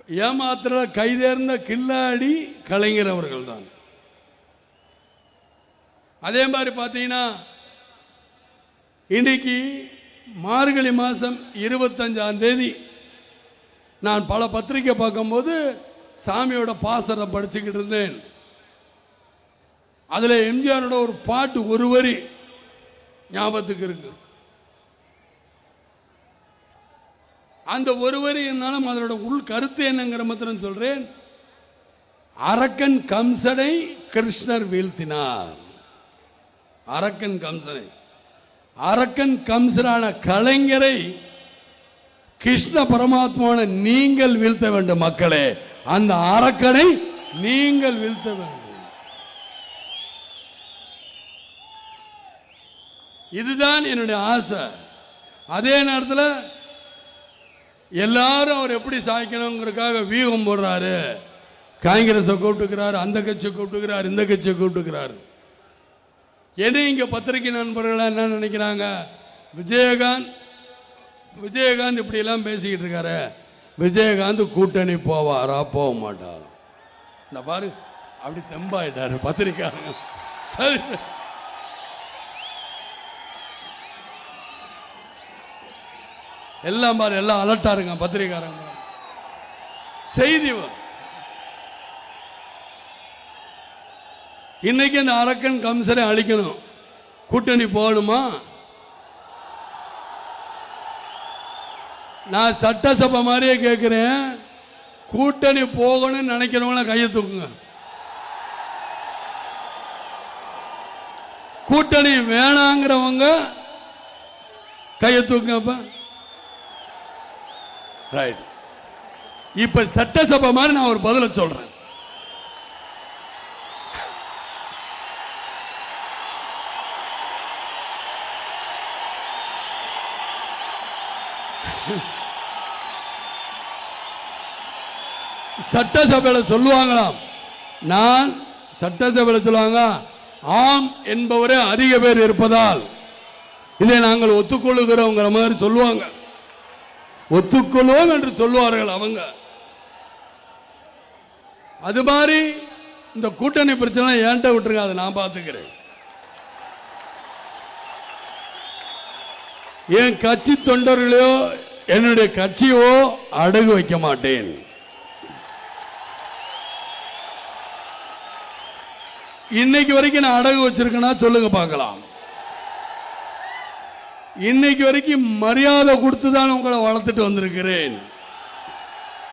ஏமாத்திர கைதேர்ந்த கில்லாடி கலைஞர் அவர்கள் தான். அதே மாதிரி பார்த்தீங்கன்னா இன்னைக்கு மார்கழி மாதம் 25ஆம் தேதி நான் பல பத்திரிக்கை பார்க்கும்போது சாமியோட பாசரை படிச்சுக்கிட்டு இருந்தேன். அதில் எம்ஜிஆரோட ஒரு பாட்டு ஒரு வரி ஞாபகத்துக்கு இருக்கு. அந்த ஒரு வரி இருந்தாலும் அதோட உள் கருத்து என்னங்கிற மாத்திரம் சொல்றேன். அரக்கன் கம்சனை கிருஷ்ணர் வீழ்த்தினார். அரக்கன் கம்சனை, அரக்கன் கம்சனான கலைஞரை கிருஷ்ண பரமாத்மான நீங்கள் வீழ்த்த வேண்டும். மக்களே, அந்த அரக்கனை நீங்கள் வீழ்த்த வேண்டும். இதுதான் என்னுடைய ஆசை. அதே நேரத்தில் எல்லாரும் அவர் எப்படி சாய்க்கணுங்கிறதுக்காக வீகம் போடுறாரு. காங்கிரஸை கூப்பிட்டுக்கிறாரு, அந்த கட்சியை கூப்பிட்டுக்கிறார், இந்த கட்சியை கூப்பிட்டுக்கிறாரு. என்ன இங்கே பத்திரிகை நண்பர்கள் என்ன நினைக்கிறாங்க, விஜயகாந்த் இப்படியெல்லாம் பேசிக்கிட்டு இருக்காரு, விஜயகாந்த் கூட்டணி போவாரா போக மாட்டார். இந்த பாரு அப்படி தெம்பாயிட்டாரு பத்திரிக்காரங்க. சரி, எல்லாம் பாரு, எல்லாம் அலர்ட்டா இருங்க பத்திரிக்காரங்க. செய்தி இன்னைக்கு இந்த அரக்கன் கம்சனை அழிக்கணும். கூட்டணி போகணுமா? நான் சட்டசபை மாதிரியே கேட்கிறேன். கூட்டணி போகணும்னு நினைக்கிறவங்கள கையை தூக்குங்க. கூட்டணி வேணாங்கிறவங்க கையை தூக்குங்க. ரைட். இப்ப சட்டசபை மாதிரி நான் ஒரு பதில சொல்றேன். சட்டசபையில் சொல்லுவாங்களாம், நான் சட்டசபையில் சொல்லுவாங்க, ஆம் என்பவரே அதிக பேர் இருப்பதால் இதை நாங்கள் ஒத்துக்கொள்ளுகிறோங்கிற மாதிரி சொல்லுவாங்க. ஒத்துக்கொள்வோம் என்று சொல்லுவார்கள் அவங்க. அது மாதிரி இந்த கூட்டணி பிரச்சனை ஏன்ட்ட விட்டுருங்க, அதை நான் பார்த்துக்கிறேன். என் கட்சி தொண்டர்களையோ என்னுடைய கட்சியோ அடகு வைக்க மாட்டேன். இன்னைக்கு வரைக்கும் நான் அடகு வச்சிருக்கேன்னா சொல்லுங்க பார்க்கலாம். இன்னைக்கு வரைக்கும் மரியாதை கொடுத்துதான் உங்களை வளர்த்துட்டு வந்திருக்கிறேன்.